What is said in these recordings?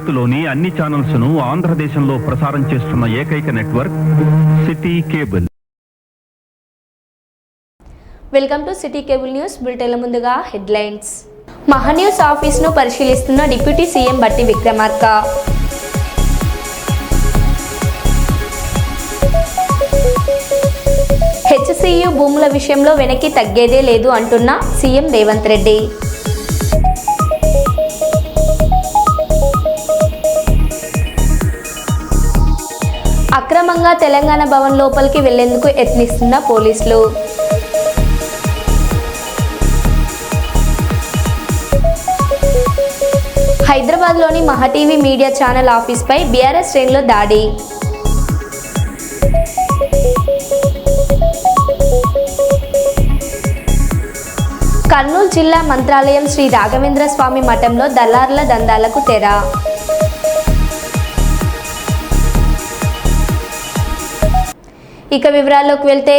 భారత్లోని అన్ని ఛానల్స్ ను ఆంధ్రదేశంలో ప్రసారం చేస్తున్న ఏకైక network city cable. Welcome to city cable news. బులెటిన్ల ముందుగా హెడ్లైన్స్. మహాన్యూస్ ఆఫీస్ ను పరిశీలిస్తున్న డిప్యూటీ సీఎం బట్టి విక్రమార్క. హెచ్సియు భూముల విషయంలో వెనక్కి తగ్గేదే లేదు అంటున్న సీఎం రేవంత్ రెడ్డి. అక్రమంగా తెలంగాణ భవన్ లోపలికి వెళ్లేందుకు యత్నిస్తున్న పోలీసులు. హైదరాబాద్లోని మహాటీవీ మీడియా ఛానల్ ఆఫీస్పై బీఆర్ఎస్ శ్రేణుల దాడి. కర్నూలు జిల్లా మంత్రాలయం శ్రీ రాఘవేంద్ర స్వామి మఠంలో దళారుల దందాలకు తెర. ఇక వివరాల్లోకి వెళ్తే,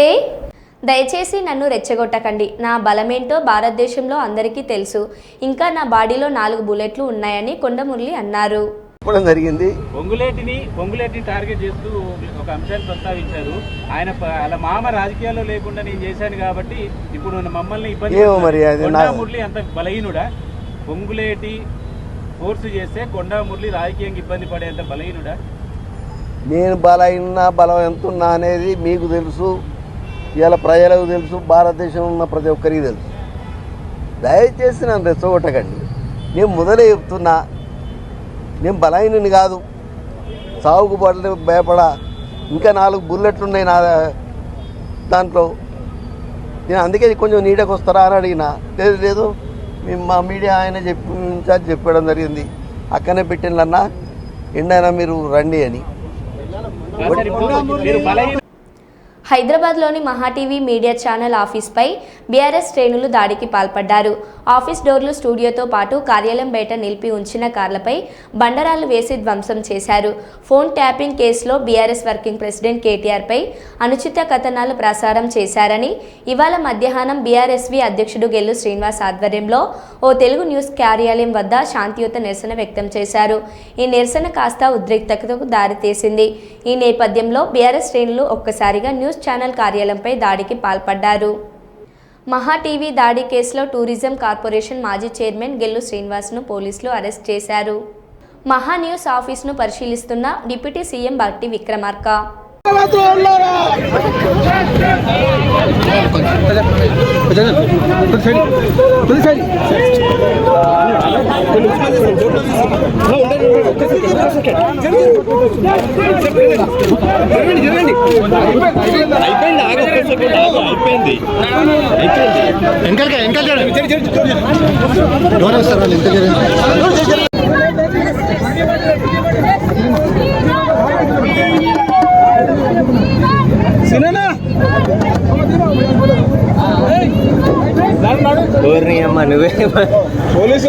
దయచేసి నన్ను రెచ్చగొట్టకండి. నా బలమేంటో భారతదేశంలో అందరికీ తెలుసు. ఇంకా నా బాడీలో 4 బుల్లెట్లు ఉన్నాయని కొండమురళి అన్నారు. జరిగింది పొంగులేటిని టార్గెట్ చేస్తూ ఒక అంశాన్ని ప్రస్తావించారు. ఆయన అలా మామ రాజకీయాల్లో లేకుండా నేను చేశాను కాబట్టి ఇప్పుడు మమ్మల్ని ఇబ్బంది. కొండమురళి అంత బలహీనుడా? పొంగులేటి ఫోర్స్ చేస్తే కొండమురళి రాజకీయంగా ఇబ్బంది పడేంత బలహీనుడా? నేను బలం ఎంతున్నా అనేది మీకు తెలుసు, ఇవాళ ప్రజలకు తెలుసు, భారతదేశంలో ఉన్న ప్రతి ఒక్కరికి తెలుసు. దయచేసి నన్ను రెచ్చగొట్టకండి. నేను మొదలే చెప్తున్నా, నేను బలహీనుని కాదు, సాగుకు భయపడా. ఇంకా 4 బుల్లెట్లు ఉన్నాయి నా దాంట్లో. నేను అందుకే కొంచెం నీడకు వస్తారా అని అడిగినా. లేదు మా మీడియా ఆయన ఇన్ఛార్జ్ చెప్పడం జరిగింది, అక్కనే పెట్టిండ్లన్నా ఎండైనా మీరు రండి అని. హైదరాబాద్లోని మహాటీవీ మీడియా ఛానల్ ఆఫీస్పై బీఆర్ఎస్ శ్రేణులు దాడికి పాల్పడ్డారు. ఆఫీస్ డోర్లు, స్టూడియోతో పాటు కార్యాలయం బయట నిలిపి ఉంచిన కార్లపై బండరాళ్లు వేసి ధ్వంసం చేశారు. ఫోన్ ట్యాపింగ్ కేసులో బీఆర్ఎస్ వర్కింగ్ ప్రెసిడెంట్ కేటీఆర్పై అనుచిత కథనాలు ప్రసారం చేశారని ఇవాళ మధ్యాహ్నం బీఆర్ఎస్వి అధ్యక్షుడు గెల్లు శ్రీనివాస్ ఆధ్వర్యంలో ఓ తెలుగు న్యూస్ కార్యాలయం వద్ద శాంతియుత నిరసన వ్యక్తం చేశారు. ఈ నిరసన కాస్త ఉద్రిక్తతకు దారితీసింది. ఈ నేపథ్యంలో బీఆర్ఎస్ శ్రేణులు ఒక్కసారిగా న్యూస్ ఛానల్ కార్యాలయంపై దాడికి పాల్పడ్డారు. మహా టీవీ దాడి కేసులో టూరిజం కార్పొరేషన్ మాజీ చైర్మన్ గెల్లు శ్రీనివాస్ను పోలీసులు అరెస్ట్ చేశారు. మహా న్యూస్ ఆఫీస్ను పరిశీలిస్తున్న డిప్యూటీ సీఎం బట్టి విక్రమార్క. అమ్మా నువ్వే పోలీసు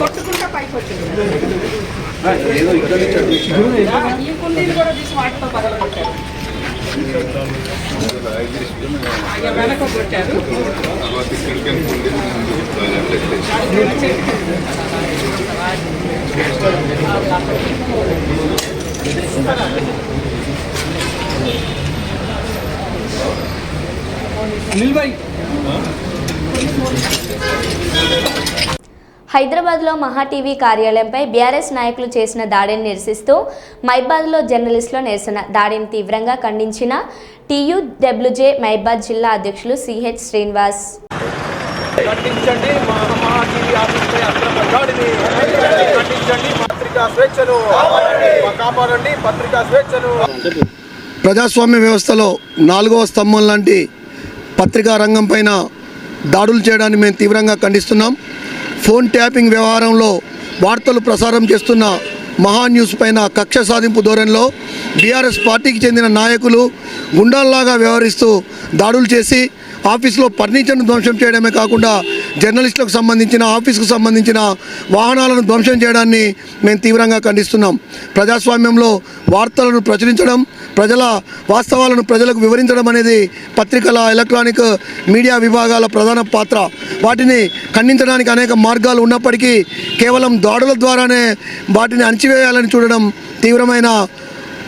కొట్టుకుంటా పైకి వచ్చింది. ఏదో ఇక్కడ నుంచి కుండీలు కూడా తీసి వాటితో పగలగొట్టారు. వెనక కొట్టారు. నిల్వై హైదరాబాద్లో మహా టీవీ కార్యాలయంపై బీఆర్ఎస్ నాయకులు చేసిన దాడిని నిరసిస్తూ మైబాద్లో జర్నలిస్టుల నిరసన. దాడిని తీవ్రంగా ఖండించిన టీయూడబ్ల్యూజే మైబాద్ జిల్లా అధ్యక్షులు సిహెచ్ శ్రీనివాస్. ఖండించండి, మహా టీవీ ఆఫీస్పై అక్రమ దాడిని ఖండించండి. పత్రికా స్వేచ్ఛను కాపాడండి, పత్రికా స్వేచ్ఛను. ప్రజాస్వామ్య వ్యవస్థలో 4వ స్తంభం లాంటి పత్రికా రంగం పైన దాడులు చేయడాన్ని మేము తీవ్రంగా ఖండిస్తున్నాం. ఫోన్ ట్యాపింగ్ వ్యవహారంలో వార్తలు ప్రసారం చేస్తున్న మహా న్యూస్ పైన కక్ష సాధింపు ధోరణిలో బీఆర్ఎస్ పార్టీకి చెందిన నాయకులు గుండాల్లాగా వ్యవహరిస్తూ దాడులు చేసి ఆఫీసులో ఫర్నిచర్ను ధ్వంసం చేయడమే కాకుండా జర్నలిస్టులకు సంబంధించిన ఆఫీసుకు సంబంధించిన వాహనాలను ధ్వంసం చేయడాన్ని మేము తీవ్రంగా ఖండిస్తున్నాం. ప్రజాస్వామ్యంలో వార్తలను ప్రచురించడం, ప్రజల వాస్తవాలను ప్రజలకు వివరించడం అనేది పత్రికల, ఎలక్ట్రానిక్ మీడియా విభాగాల ప్రధాన పాత్ర. వాటిని ఖండించడానికి అనేక మార్గాలు ఉన్నప్పటికీ కేవలం దాడుల ద్వారానే వాటిని అణచివేయాలని చూడడం తీవ్రమైన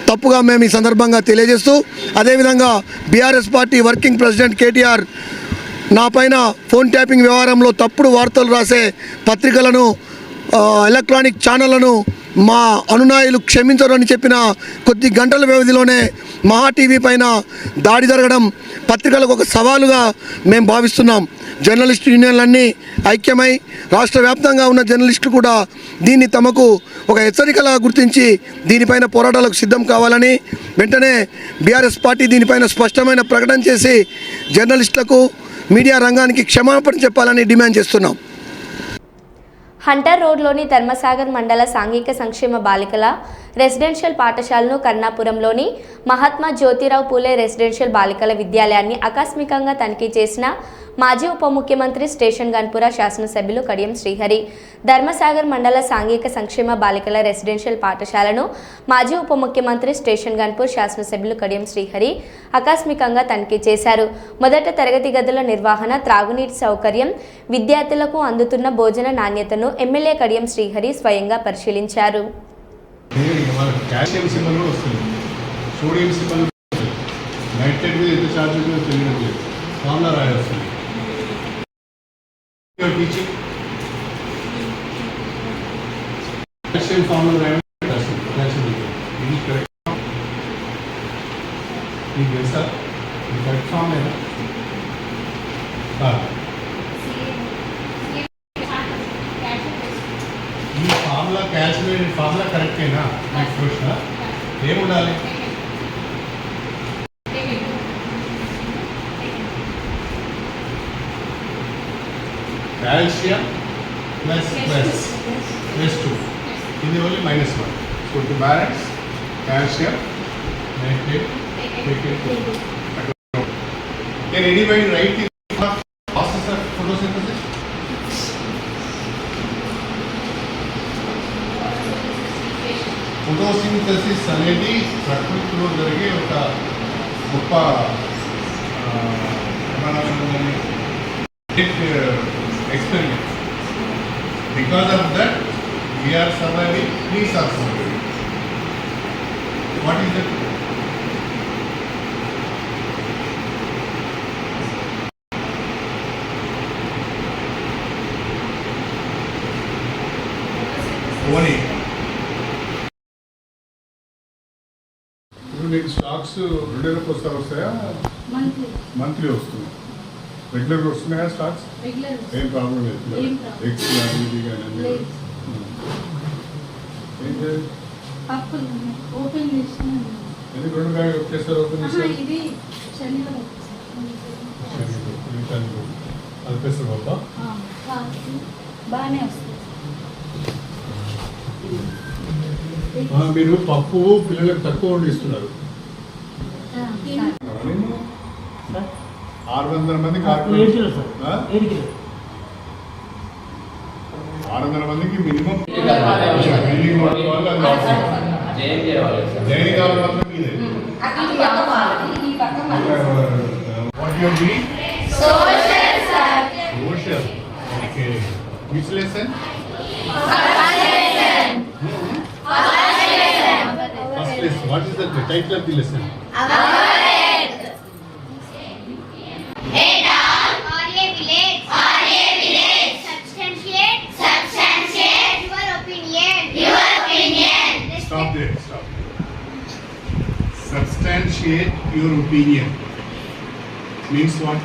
తప్పుగా మేము ఈ సందర్భంగా తెలియజేస్తూ, అదేవిధంగా BRS party working president KTR నా పైన ఫోన్ ట్యాపింగ్ వ్యవహారంలో తప్పుడు వార్తలు రాసే పత్రికలను, ఎలక్ట్రానిక్ ఛానళ్లను మా అనునాయులు క్షమించరు అని చెప్పిన కొద్ది గంటల వ్యవధిలోనే మహా టీవీ పైన దాడి జరగడం పత్రికలకు ఒక సవాలుగా మేము భావిస్తున్నాం. జర్నలిస్టు యూనియన్లన్నీ ఐక్యమై రాష్ట్ర వ్యాప్తంగా ఉన్న జర్నలిస్టులు కూడా దీన్ని తమకు ఒక హెచ్చరికలా గుర్తించి దీనిపైన పోరాటాలకు సిద్ధం కావాలని, వెంటనే బీఆర్ఎస్ పార్టీ దీనిపైన స్పష్టమైన ప్రకటన చేసి జర్నలిస్టులకు, మీడియా రంగానికి క్షమాపణ చెప్పాలని డిమాండ్ చేస్తున్నాం. హంటర్ రోడ్లోని ధర్మసాగర్ మండల సాంఘిక సంక్షేమ బాలికల రెసిడెన్షియల్ పాఠశాలను, కర్ణాపురంలోని మహాత్మా జ్యోతిరావు పూలే రెసిడెన్షియల్ బాలికల విద్యాలయాన్ని ఆకస్మికంగా తనిఖీ చేసిన మాజీ ఉప ముఖ్యమంత్రి స్టేషన్ గన్పుర శాసనసభ్యులు కడియం శ్రీహరి ధర్మసాగర్ మండల సాంఘిక సంక్షేమ బాలికల రెసిడెన్షియల్ పాఠశాలను మాజీ ఉప ముఖ్యమంత్రి స్టేషన్ గన్పూర్ శాసనసభ్యులు కడియం శ్రీహరి ఆకస్మికంగా తనిఖీ చేశారు. మొదట తరగతి గదుల నిర్వహణ, త్రాగునీటి సౌకర్యం, విద్యార్థులకు అందుతున్న భోజన నాణ్యతను ఎమ్మెల్యే కడియం శ్రీహరి స్వయంగా పరిశీలించారు. ఫార్ములా క్యాల్కులేటెడ్ ఫార్ములా కరెక్టేనా? నెక్స్ట్ క్వశ్చన్ ఏముండాలి? కాల్షియం ప్లస్ ప్లస్ ప్లస్ 2 ఇది only -1. So to balance calcium nitrate can anybody write the process of photosynthesis? Photosynthesis అనేది ప్రకృతిలో జరిగే ఒక గొప్ప experiment. Because of that, we are surviving, trees are surviving. What is it? Only. మీకు stocks 2 నెలలకు వస్తాయా? Monthly వస్తుంది. రెగ్యులర్గా వస్తున్నాయా స్టాక్స్? ఏం ప్రాబ్లం లేదు. ఎగ్స్ కానీ ఇది కానీ ఏం చేయాలి? ఎందుకు 2 బ్యాగ్ ఒకేసారి ఓపెన్ చేస్తారు? అది పెసరు బాబా బాగానే వస్తుంది. మీరు పప్పు పిల్లలకు తక్కువ వండిస్తున్నారు. 600 మంది 600 మందికి మినిమం జైన్ కావాలి మాత్రం మీదే. What you be social. Okay, which lesson? What is the title of the lesson? Our earth. Hey dog. Or a village. Substantiate. Your opinion. Stop there. Substantiate your opinion. Means what?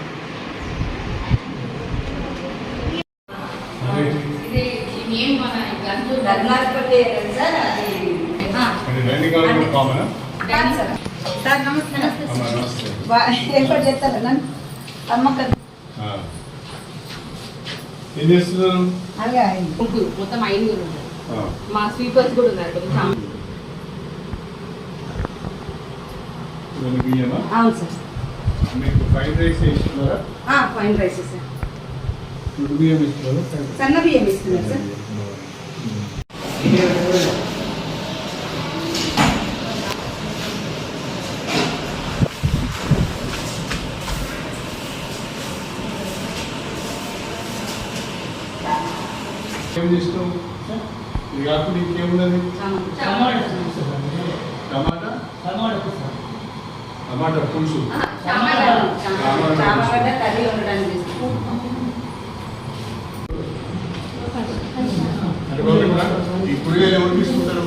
ఇది మన గంటలు అది dining hall కూడా కామనా? Sir నమస్తే. అమ్మా నమస్తే. ఏర్పాటు చేస్తారా నన్ను అమ్మక్క ఆ. ఏం చేస్తున్నారు? అలాగే మొత్తం 5 ఆ. మా స్వీపర్స్ కూడా ఉన్నారు కొంచెం. ఇవన్నీ బియ్యమా? అవును సార్. మీకు ఫ్రైడ్ రైస్ ఇస్తున్నారా? Fine rice sir. ఇప్పుడు బియ్యం ఇస్తున్నారా? సన్న బియ్యం ఇస్తున్నారు సార్. ఏం చేస్తాం? ఇది కాకుండా ఇంకేమున్నది? టమాటా? టమాటా పులుసు. చామగడ్డ కర్రీ ఉండడానికి అంటే ఈ కూరగాయలు ఎవరు తీసుకుంటారు?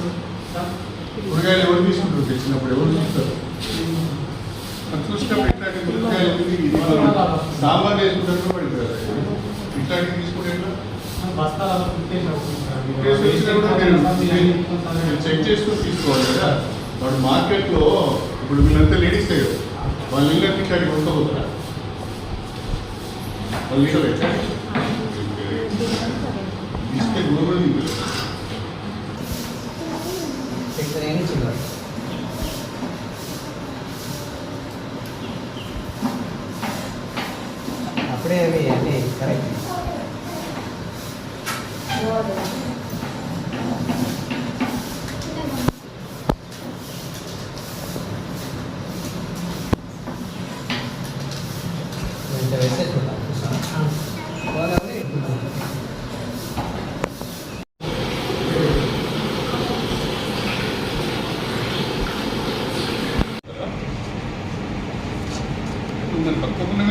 కూరగాయలు ఎవరు తీసుకుంటారు? తెచ్చినప్పుడు ఎవరు చూస్తారు? అది చూసినప్పుడు ఇట్లాంటి కూరగాయలు ఇది సాంబార్ వేసుకుంటారు పడుతుంది. ఇట్లాంటివి తీసుకుంటే చెక్ చేసుకొని తీసుకోవాలి కదా. వాడు మార్కెట్లో ఇప్పుడు వీళ్ళంతా లేడీస్ కదా, వాళ్ళ ఇళ్ళకి ఇట్లాంటి కొనుక్కోపోతారా? వాళ్ళ ఇళ్ళ పెట్టండి తీసుకే దూరం అప్పుడే అవి అన్నీ కరెక్ట్. పక్కకున్న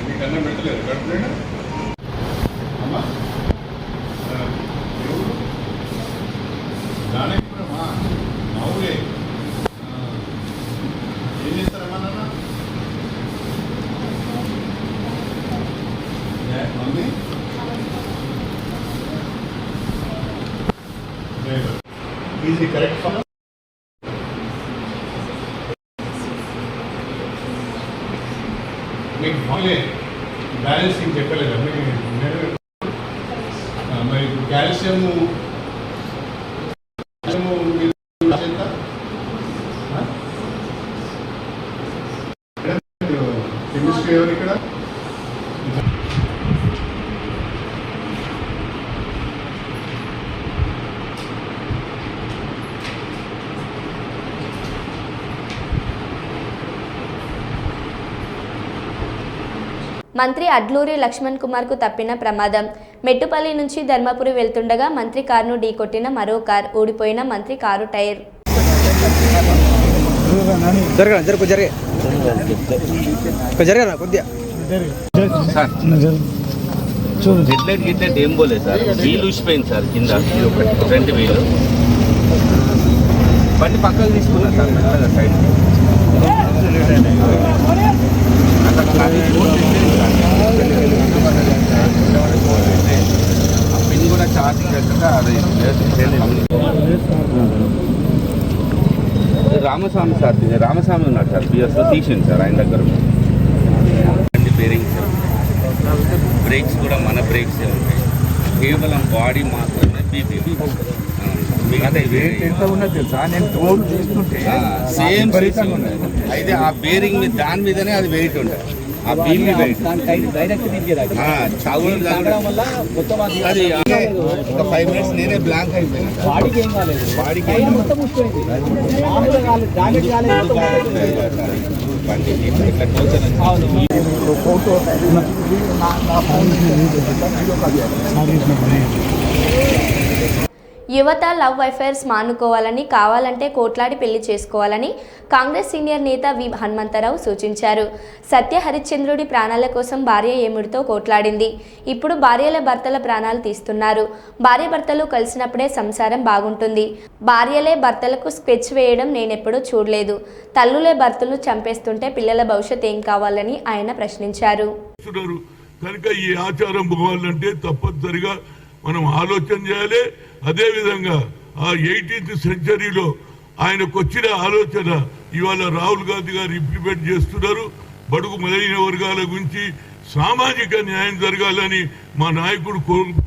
మీకు అన్నం పెట్టలేదు కడుపులేనా అమ్మా? ఎవరు దానిపురమా? మావులే. ఏం చేస్తారమ్మా నాన్న? Mummy easy correct. మీకు మామూలే బ్యాలెన్సింగ్ చెప్పలేదా? మరి ఇప్పుడు కాల్షియము కెమిస్ట్రీ ఎవరు ఇక్కడ? మంత్రి అడ్లూరి లక్ష్మణ్ కుమార్ కు తప్పిన ప్రమాదం. మెట్టుపల్లి నుంచి ధర్మపురి వెళ్తుండగా మంత్రి కారును ఢీకొట్టిన మరో కార్. ఊడిపోయిన మంత్రి కారు టైర్. హెడ్లైట్ గిట్లైట్ ఏం పోలేదు సార్. వీలు ఊసిపోయింది సార్ కింద, ఫ్రంట్ వీలు. బండి పక్కకు తీసుకున్నా సార్ మెల్లగా సైడ్. పిన్ కూడా ఛార్జింగ్ పెట్టగా అది రామస్వామి సార్, రామస్వామి ఉన్నాడు సార్ బిఎస్లో తీసింది సార్ ఆయన దగ్గర. బేరింగ్స్ బ్రేక్స్ కూడా మన బ్రేక్సే ఉంటాయి. కేవలం బాడీ మాత్రమే బీపీ. మిగతా ఎంత ఉన్నది తెలుసా? నేను టోల్ చేస్తుంటే సేమ్ అయితే ఆ బేరింగ్ మీద దాని మీదనే అది వెయిట్ ఉంటుంది. ఆ బీపీ వెయిట్ అది ఒక 5 minutes నేనే బ్లాంక్ అయిపోయాను. బాడీకి ఏం కాలేదు, బాడీకి యువత లవ్ అఫైర్స్ మానుకోవాలని, కావాలంటే కోట్లాడి పెళ్లి చేసుకోవాలని కాంగ్రెస్ సీనియర్ నేత వి హనుమంతరావు సూచించారు. సత్య హరిశ్చంద్రుడి ప్రాణాల కోసం భార్య ఏముడితో కోట్లాడింది. ఇప్పుడు భార్యల భర్తల ప్రాణాలు తీస్తున్నారు. భార్య భర్తలు కలిసినప్పుడే సంసారం బాగుంటుంది. భార్యలే భర్తలకు స్కెచ్ వేయడం నేనెప్పుడూ చూడలేదు. తల్లులే భర్తలను చంపేస్తుంటే పిల్లల భవిష్యత్ ఏం కావాలని ఆయన ప్రశ్నించారు. కనుక ఈ ఆచారం పోవాలంటే తప్పనిసరిగా మనం ఆలోచన చేయాలి. అదేవిధంగా ఆ 18th సెంచరీలో ఆయనకు వచ్చిన ఆలోచన ఇవాళ రాహుల్ గాంధీ గారు ఇంప్లిమెంట్ చేస్తున్నారు. బడుగు మొదలైన వర్గాల గురించి సామాజిక న్యాయం జరగాలని మా నాయకుడు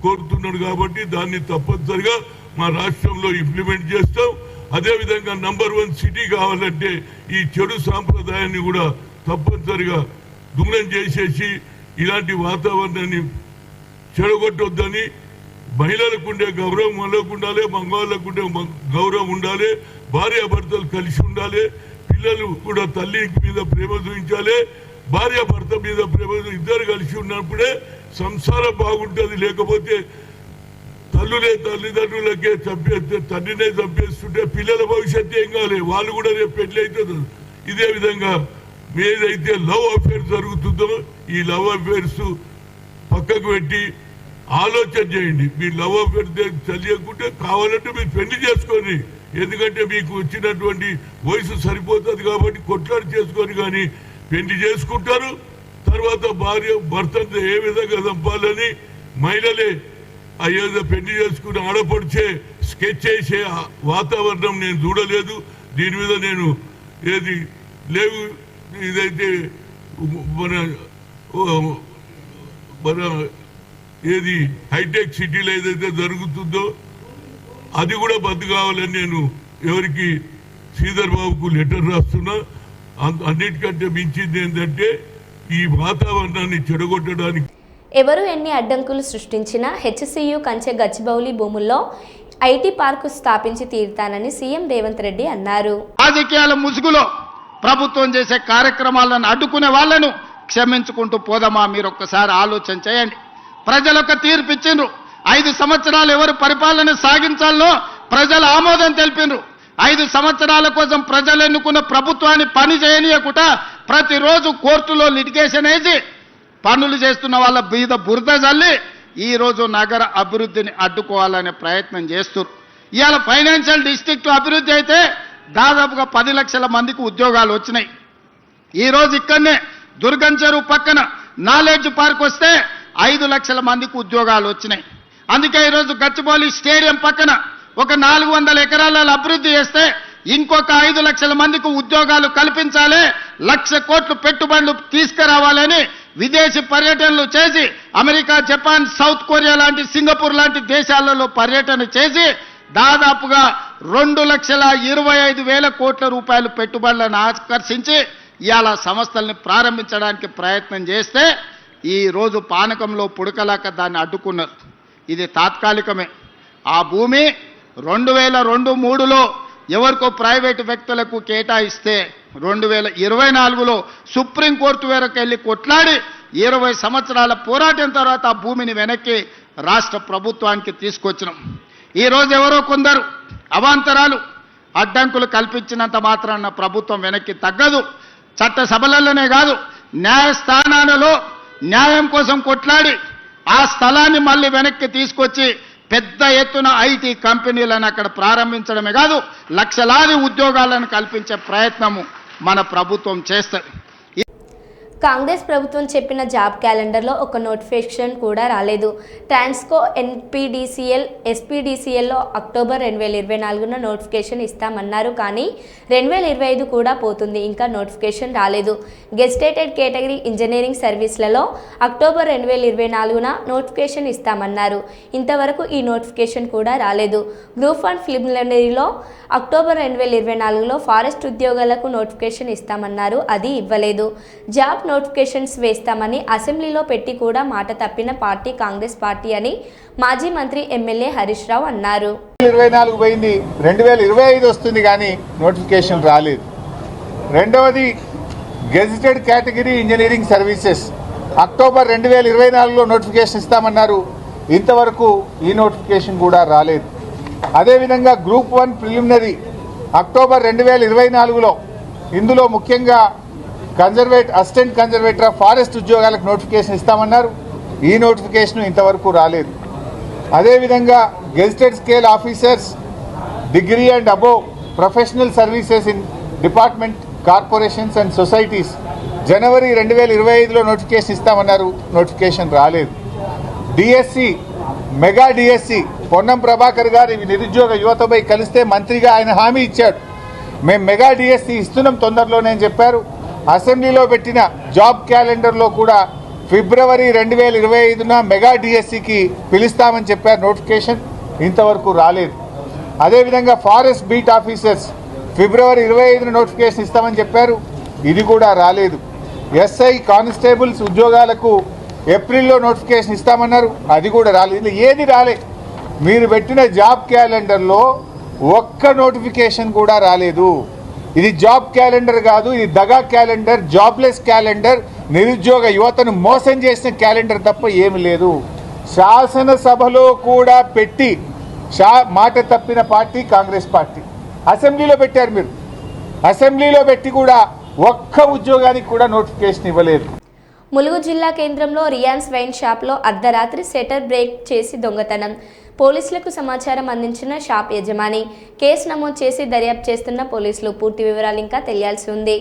కోరుతున్నాడు. కాబట్టి దాన్ని తప్పనిసరిగా మా రాష్ట్రంలో ఇంప్లిమెంట్ చేస్తాం. అదేవిధంగా నంబర్ 1 సిటీ కావాలంటే ఈ చెడు సాంప్రదాయాన్ని కూడా తప్పనిసరిగా దూరం చేసేసి ఇలాంటి వాతావరణాన్ని చెడగొట్టొద్దని, మహిళలకు ఉండే గౌరవం వాళ్ళకు ఉండాలి, మగవాళ్ళకు ఉండే గౌరవం ఉండాలి, భార్యాభర్తలు కలిసి ఉండాలి, పిల్లలు కూడా తల్లి మీద ప్రేమ చూపించాలి, భార్యాభర్త మీద ప్రేమ ఇద్దరు కలిసి ఉన్నప్పుడే సంసారం బాగుంటుంది. లేకపోతే తల్లిదండ్రులకే చంపేస్తే, తండ్రినే చంపేస్తుంటే పిల్లల భవిష్యత్తు ఏం కావాలి, వాళ్ళు కూడా రేపు పెళ్లి అవుతుంది. ఇదే విధంగా ఏదైతే లవ్ అఫేర్స్ జరుగుతుందో ఈ లవ్ అఫేర్స్ పక్కకు పెట్టి ఆలోచన చేయండి. మీరు లవ్ అఫేర్స్ తెలియకుంటే కావాలంటే మీరు పెళ్లి చేసుకొని, ఎందుకంటే మీకు వచ్చినటువంటి వయసు సరిపోతుంది కాబట్టి కొట్లాడి చేసుకొని కానీ పెళ్లి చేసుకుంటారు. తర్వాత భర్తను ఏ విధంగా చంపాలని మహిళలే అయ్యేదో పెళ్లి చేసుకుని ఆడపడిచే స్కెచ్ చేసే వాతావరణం నేను చూడలేదు. దీని మీద నేను ఏది లేవు, ఇదైతే మన ఏది హైటెక్ సిటీలో ఏదైతే జరుగుతుందో అది కూడా బంద్ కావాలని నేను ఎవరికి శ్రీధర్ బాబుకు లెటర్ రాస్తున్నా. అన్నిటికంటే మించింది ఏంటంటే ఈ వాతావరణాన్ని చెడగొట్టడానికి ఎవరు ఎన్ని అడ్డంకులు సృష్టించినా హెచ్సియు కంచె గచ్చిబౌలి భూముల్లో ఐటీ పార్కు స్థాపించి తీరుతానని సీఎం రేవంత్ రెడ్డి అన్నారు. రాజకీయాల ముసుగులో ప్రభుత్వం చేసే కార్యక్రమాలను అడ్డుకునే వాళ్లను క్షమించుకుంటూ పోదామా? మీరు ఒక్కసారి ఆలోచన చేయండి. ప్రజలకు తీర్పు ఇచ్చిండ్రు. 5 సంవత్సరాలు ఎవరు పరిపాలన సాగించాలో ప్రజలు ఆమోదం తెలిపిండ్రు. 5 సంవత్సరాల కోసం ప్రజలు ఎన్నుకున్న ప్రభుత్వాన్ని పని చేయనీయకుండా ప్రతిరోజు కోర్టులో లిటిగేషన్ వేసి పనులు చేస్తున్న వాళ్ళ మీద బురద జల్లి ఈరోజు నగర అభివృద్ధిని అడ్డుకోవాలనే ప్రయత్నం చేస్తున్నారు. ఇవాళ ఫైనాన్షియల్ డిస్ట్రిక్ట్ అభివృద్ధి అయితే దాదాపుగా 10 లక్షల మందికి ఉద్యోగాలు వచ్చినాయి. ఈరోజు ఇక్కడనే దుర్గం చెరువు పక్కన నాలెడ్జ్ పార్క్ వస్తే 5 లక్షల మందికి ఉద్యోగాలు వచ్చినాయి. అందుకే ఈరోజు గచ్చిబౌలి స్టేడియం పక్కన ఒక 400 ఎకరాల అభివృద్ధి చేస్తే ఇంకొక 5 లక్షల మందికి ఉద్యోగాలు కల్పించాలి, 1,00,000 కోట్లు పెట్టుబడులు తీసుకురావాలని విదేశీ పర్యటనలు చేసి అమెరికా, జపాన్, సౌత్ కొరియా లాంటి, సింగపూర్ లాంటి దేశాలలో పర్యటన చేసి దాదాపుగా 2,25,000 కోట్ల రూపాయలు పెట్టుబడులను ఆకర్షించి ఇవాళ సంస్థల్ని ప్రారంభించడానికి ప్రయత్నం చేస్తే ఈ రోజు పానకంలో పుడకలాక దాన్ని అడ్డుకున్నారు. ఇది తాత్కాలికమే. ఆ భూమి 2002-03లో ఎవరికో ప్రైవేటు వ్యక్తులకు కేటాయిస్తే 2024లో సుప్రీంకోర్టు వరకు వెళ్ళి కొట్లాడి 20 సంవత్సరాల పోరాటం తర్వాత ఆ భూమిని వెనక్కి రాష్ట్ర ప్రభుత్వానికి తీసుకొచ్చినాం. ఈరోజు ఎవరో కొందరు అవాంతరాలు అడ్డంకులు కల్పించినంత మాత్రాన ప్రభుత్వం వెనక్కి తగ్గదు. చట్టసభలలోనే కాదు, న్యాయస్థానాలలో న్యాయం కోసం కొట్లాడి ఆ స్థలాన్ని మళ్ళీ వెనక్కి తీసుకొచ్చి పెద్ద ఎత్తున ఐటీ కంపెనీలను అక్కడ ప్రారంభించడమే కాదు, లక్షలాది ఉద్యోగాలను కల్పించే ప్రయత్నము మన ప్రభుత్వం చేస్తుంది. కాంగ్రెస్ ప్రభుత్వం చెప్పిన జాబ్ క్యాలెండర్లో ఒక నోటిఫికేషన్ కూడా రాలేదు. ట్రాన్స్కో, ఎన్పీడీసీఎల్, ఎస్పీడీసీఎల్లో అక్టోబర్ 2024న నోటిఫికేషన్ ఇస్తామన్నారు. కానీ 2025 కూడా పోతుంది, ఇంకా నోటిఫికేషన్ రాలేదు. గెస్టేటెడ్ కేటగిరీ ఇంజనీరింగ్ సర్వీస్లలో అక్టోబర్ 2024న నోటిఫికేషన్ ఇస్తామన్నారు. ఇంతవరకు ఈ నోటిఫికేషన్ కూడా రాలేదు. గ్రూప్ 1 ప్రిలిమినరీలో అక్టోబర్ 2024లో ఫారెస్ట్ ఉద్యోగాలకు నోటిఫికేషన్ ఇస్తామన్నారు, అది ఇవ్వలేదు. జాబ్ నోటిఫికేషన్స్ వేస్తామని అసెంబ్లీలో పెట్టి కూడా మాట తప్పిన పార్టీ కాంగ్రెస్ పార్టీ అని మాజీ మంత్రి ఎమ్మెల్యే హరీష్ రావు అన్నారు. 2024 పోయింది, 2025 వస్తుంది కానీ నోటిఫికేషన్ రాలేదు. రెండవది gazetted category engineering services October 2024లో నోటిఫికేషన్ ఇస్తామన్నారు, ఇంతవరకు ఈ నోటిఫికేషన్ కూడా రాలేదు. అదేవిధంగా గ్రూప్ 1 ప్రిలిమినరీ అక్టోబర్ 2024లో ఇందులో ముఖ్యంగా అసిస్టెంట్ కన్జర్వేటర్ ఆఫ్ ఫారెస్ట్ ఉద్యోగాలకు నోటిఫికేషన్ ఇస్తామన్నారు, ఈ నోటిఫికేషన్ ఇంతవరకు రాలేదు. అదేవిధంగా gazetted scale officers, degree and above professional services in department, corporations and societies జనవరి 2025లో నోటిఫికేషన్ ఇస్తామన్నారు, నోటిఫికేషన్ రాలేదు. DSC mega DSC Ponnam Prabhakar గారు నిరుద్యోగ యువతపై కలిస్తే మంత్రిగా ఆయన హామీ ఇచ్చాడు. మేము మెగా డిఎస్సి ఇస్తున్నాం తొందరలోనే అని చెప్పారు. అసెంబ్లీలో పెట్టిన జాబ్ క్యాలెండర్లో కూడా ఫిబ్రవరి 2025న మెగా డిఎస్సికి పిలుస్తామని చెప్పారు. నోటిఫికేషన్ ఇంతవరకు రాలేదు. అదేవిధంగా ఫారెస్ట్ బీట్ ఆఫీసర్స్ ఫిబ్రవరి 25న నోటిఫికేషన్ ఇస్తామని చెప్పారు. ఇది కూడా రాలేదు. ఎస్ఐ కానిస్టేబుల్స్ ఉద్యోగాలకు ఏప్రిల్లో నోటిఫికేషన్ ఇస్తామన్నారు. అది కూడా రాలేదు. ఏది రాలేదు. మీరు పెట్టిన జాబ్ క్యాలెండర్లో ఒక్క నోటిఫికేషన్ కూడా రాలేదు. ఇది జాబ్ క్యాలెండర్ కాదు, ఇది దగా క్యాలెండర్, జాబ్లెస్ క్యాలెండర్, నిరుద్యోగ యువతను మోసం చేసిన క్యాలెండర్ తప్ప ఏమి లేదు. శాసనసభలో కూడా పెట్టి మాట తప్పిన పార్టీ కాంగ్రెస్ పార్టీ. అసెంబ్లీలో పెట్టారు మీరు. అసెంబ్లీలో పెట్టి కూడా ఒక్క ఉద్యోగానికి కూడా నోటిఫికేషన్ ఇవ్వలేదు. ములుగు జిల్లా కేంద్రంలో రియాన్స్ వైన్ షాప్లో అర్ధరాత్రి షట్టర్ బ్రేక్ చేసి దొంగతనం. పోలీసులకు సమాచారం అందించిన షాప్ యజమాని. కేసు నమోదు చేసి దర్యాప్తు చేస్తున్న పోలీసులు. పూర్తి వివరాలు ఇంకా తెలియాల్సి ఉంది.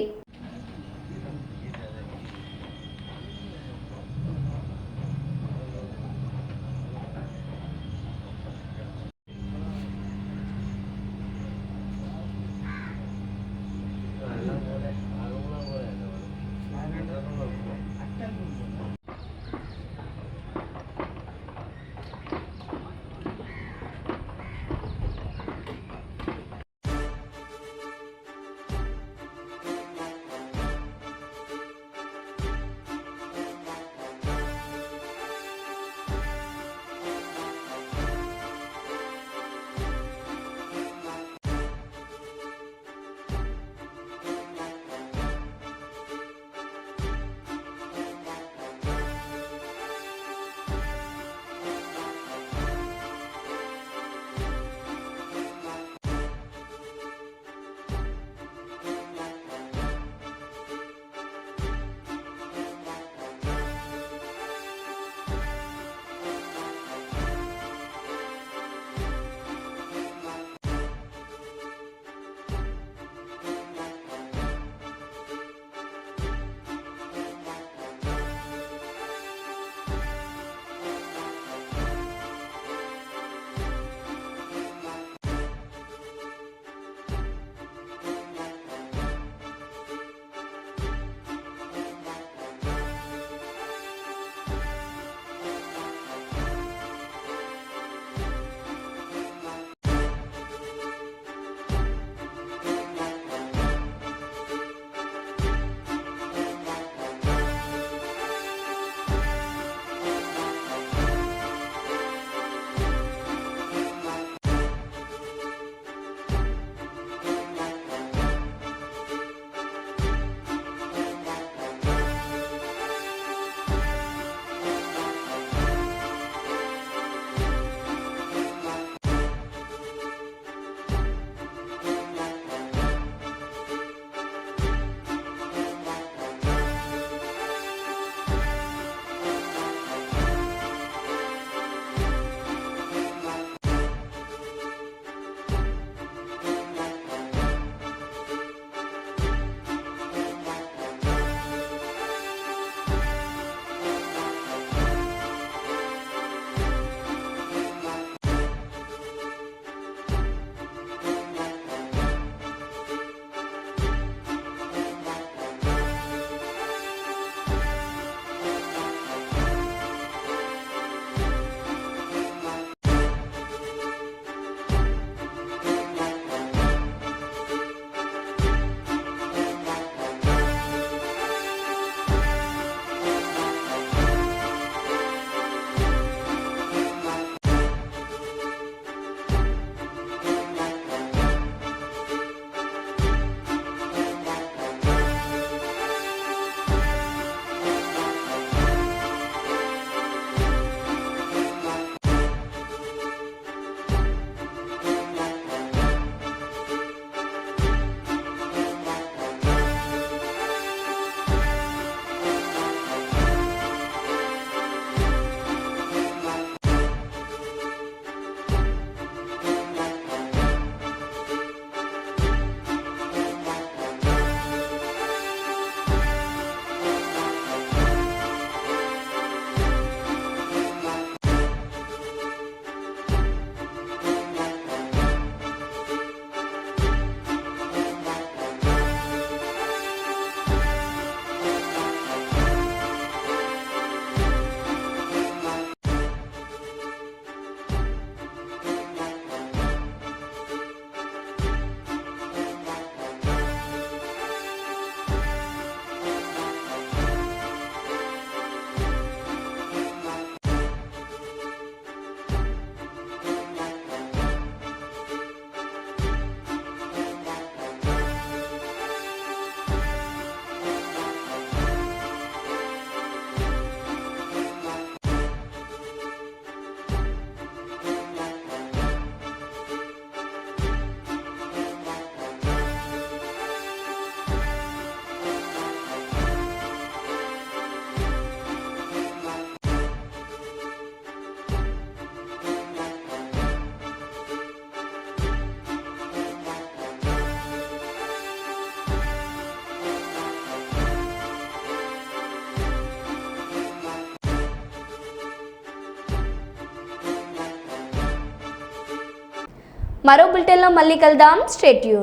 మరో బులెటిన్లో మళ్ళీ కలుద్దాం. Stay tune.